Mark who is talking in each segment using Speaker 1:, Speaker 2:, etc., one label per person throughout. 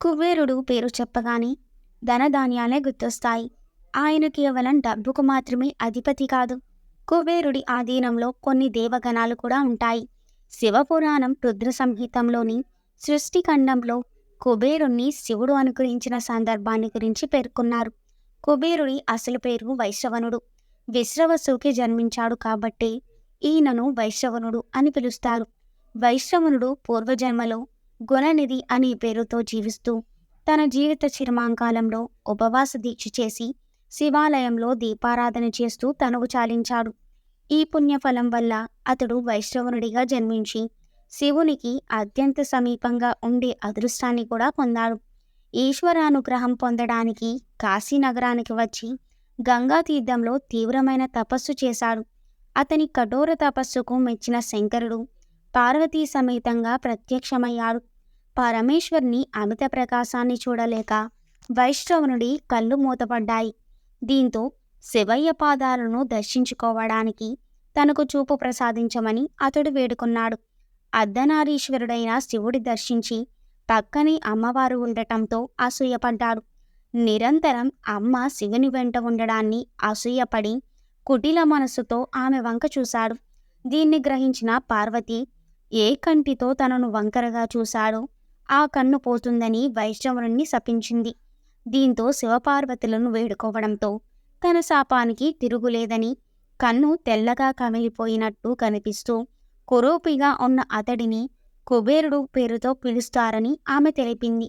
Speaker 1: కుబేరుడు పేరు చెప్పగానే ధనధాన్యాలే గుర్తొస్తాయి. ఆయన కేవలం డబ్బుకు మాత్రమే అధిపతి కాదు. కుబేరుడి ఆధీనంలో కొన్ని దేవగణాలు కూడా ఉంటాయి. శివపురాణం రుద్ర సంహితంలోని సృష్టిఖండంలో కుబేరుణ్ణి శివుడు అనుగ్రహించిన సందర్భాన్ని గురించి పేర్కొన్నారు. కుబేరుడి అసలు పేరు వైశ్రవణుడు. విశ్రవసుకి జన్మించాడు కాబట్టి ఈయనను వైశ్రవణుడు అని పిలుస్తారు. వైశ్రవణుడు పూర్వజన్మలో గుణనిధి అనే పేరుతో జీవిస్తూ తన జీవిత చిరమాంకాలంలో ఉపవాస దీక్ష చేసి శివాలయంలో దీపారాధన చేస్తూ తనువు చాలించాడు. ఈ పుణ్యఫలం వల్ల అతడు వైష్ణవునిడిగా జన్మించి శివునికి అత్యంత సమీపంగా ఉండే అదృష్టాన్ని కూడా పొందాడు. ఈశ్వరానుగ్రహం పొందడానికి కాశీనగరానికి వచ్చి గంగా తీర్థంలో తీవ్రమైన తపస్సు చేశాడు. అతని కఠోర తపస్సుకు మెచ్చిన శంకరుడు పార్వతీ సమేతంగా ప్రత్యక్షమయ్యాడు. పరమేశ్వరుని అమిత ప్రకాశాన్ని చూడలేక వైష్ణవునుడి కళ్ళు మూతపడ్డాయి. దీంతో శివయ్య పాదాలను దర్శించుకోవడానికి తనకు చూపు ప్రసాదించమని అతడు వేడుకున్నాడు. అర్ధనారీశ్వరుడైన శివుడి దర్శించి పక్కనే అమ్మవారు ఉండటంతో అసూయపడ్డాడు. నిరంతరం అమ్మ శివుని వెంట ఉండడాన్ని అసూయపడి కుటిల మనసుతో ఆమె వంక చూశాడు. దీన్ని గ్రహించిన పార్వతి ఏ కంటితో తనను వంకరగా చూశాడో ఆ కన్ను పోతుందని వైష్ణవుని శపించింది. దీంతో శివపార్వతులను వేడుకోవడంతో తన శాపానికి తిరుగులేదని, కన్ను తెల్లగా కమిలిపోయినట్టు కనిపిస్తూ కురూపిగా ఉన్న అతడిని కుబేరుడు పేరుతో పిలుస్తారని ఆమె తెలిపింది.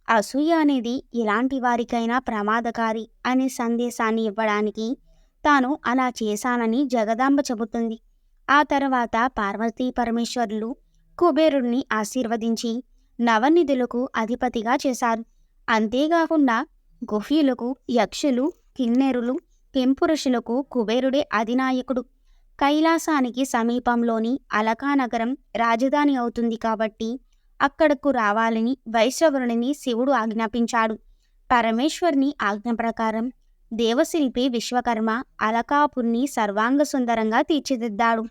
Speaker 1: అసూయ అనేది ఎలాంటి వారికైనా ప్రమాదకారి అనే సందేశాన్ని ఇవ్వడానికి తాను అలా చేశానని జగదాంబ చెబుతుంది. ఆ తర్వాత పార్వతీ పరమేశ్వరులు కుబేరుడిని ఆశీర్వదించి నవనిధులకు అధిపతిగా చేశారు. అంతేకాకుండా గుహ్యులకు, యక్షులు, కిన్నెరులు, కెంపురుషులకు కుబేరుడే అధినాయకుడు. కైలాసానికి సమీపంలోని అలకా నగరం రాజధాని అవుతుంది కాబట్టి అక్కడకు రావాలని వైశ్రవణుని శివుడు ఆజ్ఞాపించాడు. పరమేశ్వరుని ఆజ్ఞ ప్రకారం దేవశిల్పి విశ్వకర్మ అలకాపురిని సర్వాంగ సుందరంగా తీర్చిదిద్దాడు.